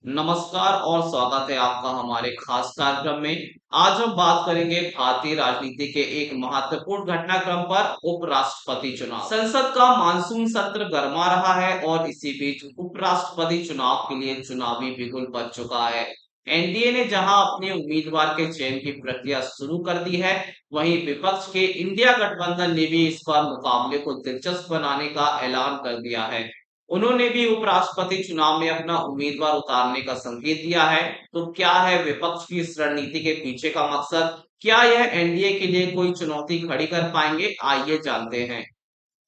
नमस्कार और स्वागत है आपका हमारे खास कार्यक्रम में। आज हम बात करेंगे भारतीय राजनीति के एक महत्वपूर्ण घटनाक्रम पर, उपराष्ट्रपति चुनाव। संसद का मानसून सत्र गर्मा रहा है और इसी बीच उपराष्ट्रपति चुनाव के लिए चुनावी बिगुल बज चुका है। एनडीए ने जहां अपने उम्मीदवार के चयन की प्रक्रिया शुरू कर दी है, वहीं विपक्ष के इंडिया गठबंधन ने भी इस बार मुकाबले को दिलचस्प बनाने का ऐलान कर दिया है। उन्होंने भी उपराष्ट्रपति चुनाव में अपना उम्मीदवार उतारने का संकेत दिया है। तो क्या है विपक्ष की इस रणनीति के पीछे का मकसद? क्या यह एनडीए के लिए कोई चुनौती खड़ी कर पाएंगे? आइए जानते हैं।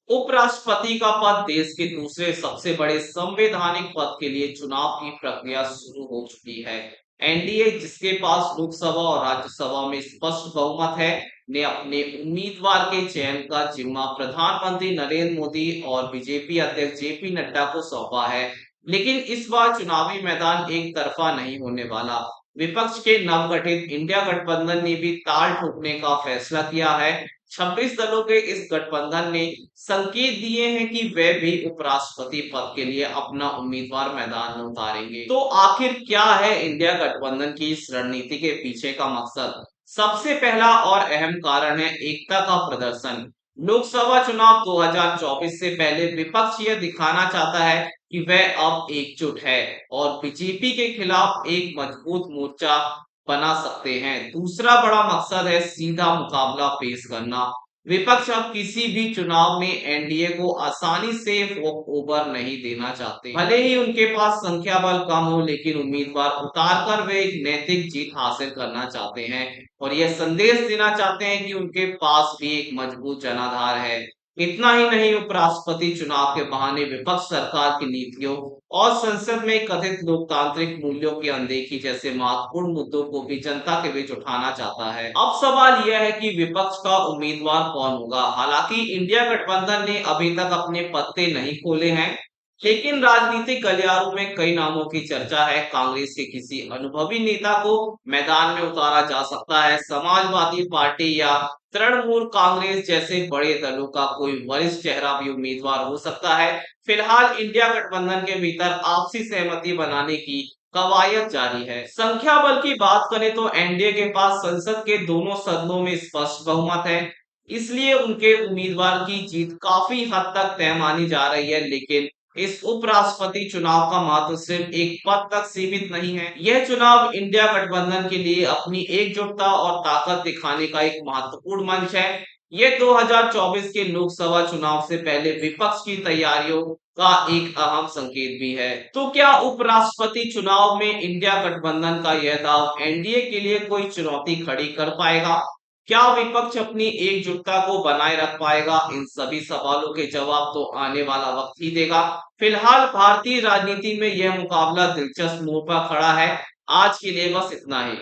उपराष्ट्रपति का पद देश के दूसरे सबसे बड़े संवैधानिक पद के लिए चुनाव की प्रक्रिया शुरू हो चुकी है। एनडीए, जिसके पास लोकसभा और राज्यसभा में स्पष्ट बहुमत है, ने अपने उम्मीदवार के चयन का जिम्मा प्रधानमंत्री नरेंद्र मोदी और बीजेपी अध्यक्ष जेपी नड्डा को सौंपा है। लेकिन इस बार चुनावी मैदान एक तरफा नहीं होने वाला। विपक्ष के नवगठित इंडिया गठबंधन ने भी ताल ठोकने का फैसला किया है। 26 दलों के इस गठबंधन ने संकेत दिए हैं कि वे भी उपराष्ट्रपति पद के लिए अपना उम्मीदवार मैदान में उतारेंगे। तो आखिर क्या है इंडिया गठबंधन की इस रणनीति के पीछे का मकसद? सबसे पहला और अहम कारण है एकता का प्रदर्शन। लोकसभा चुनाव 2024 से पहले विपक्ष यह दिखाना चाहता है कि वह अब एकजुट है और बीजेपी के खिलाफ एक मजबूत मोर्चा बना सकते हैं। दूसरा बड़ा मकसद है सीधा मुकाबला पेश करना। विपक्ष अब किसी भी चुनाव में एनडीए को आसानी से वॉक ओवर नहीं देना चाहते। भले ही उनके पास संख्या बल कम हो, लेकिन उम्मीदवार उतारकर वे एक नैतिक जीत हासिल करना चाहते हैं और यह संदेश देना चाहते हैं कि उनके पास भी एक मजबूत जनाधार है। इतना ही नहीं, उपराष्ट्रपति चुनाव के बहाने विपक्ष सरकार की नीतियों और संसद में कथित लोकतांत्रिक मूल्यों की अनदेखी जैसे महत्वपूर्ण मुद्दों को भी जनता के बीच उठाना चाहता है। अब सवाल यह है कि विपक्ष का उम्मीदवार कौन होगा। हालांकि इंडिया गठबंधन ने अभी तक अपने पत्ते नहीं खोले हैं, लेकिन राजनीतिक गलियारों में कई नामों की चर्चा है। कांग्रेस के किसी अनुभवी नेता को मैदान में उतारा जा सकता है। समाजवादी पार्टी या तृणमूल कांग्रेस जैसे बड़े दलों का कोई वरिष्ठ चेहरा भी उम्मीदवार हो सकता है। फिलहाल इंडिया गठबंधन के भीतर आपसी सहमति बनाने की कवायद जारी है। संख्या बल की बात करें तो एनडीए के पास संसद के दोनों सदनों में स्पष्ट बहुमत है, इसलिए उनके उम्मीदवार की जीत काफी हद तक तय मानी जा रही है। लेकिन इस उपराष्ट्रपति चुनाव का महत्व सिर्फ एक पद तक सीमित नहीं है। यह चुनाव इंडिया गठबंधन के लिए अपनी एकजुटता और ताकत दिखाने का एक महत्वपूर्ण मंच है। ये 2024 के लोकसभा चुनाव से पहले विपक्ष की तैयारियों का एक अहम संकेत भी है। तो क्या उपराष्ट्रपति चुनाव में इंडिया गठबंधन का यह दाव एनडीए के लिए कोई चुनौती खड़ी कर पाएगा? क्या विपक्ष अपनी एकजुटता को बनाए रख पाएगा? इन सभी सवालों के जवाब तो आने वाला वक्त ही देगा। फिलहाल भारतीय राजनीति में यह मुकाबला दिलचस्प मोड़ पर खड़ा है। आज के लिए बस इतना ही।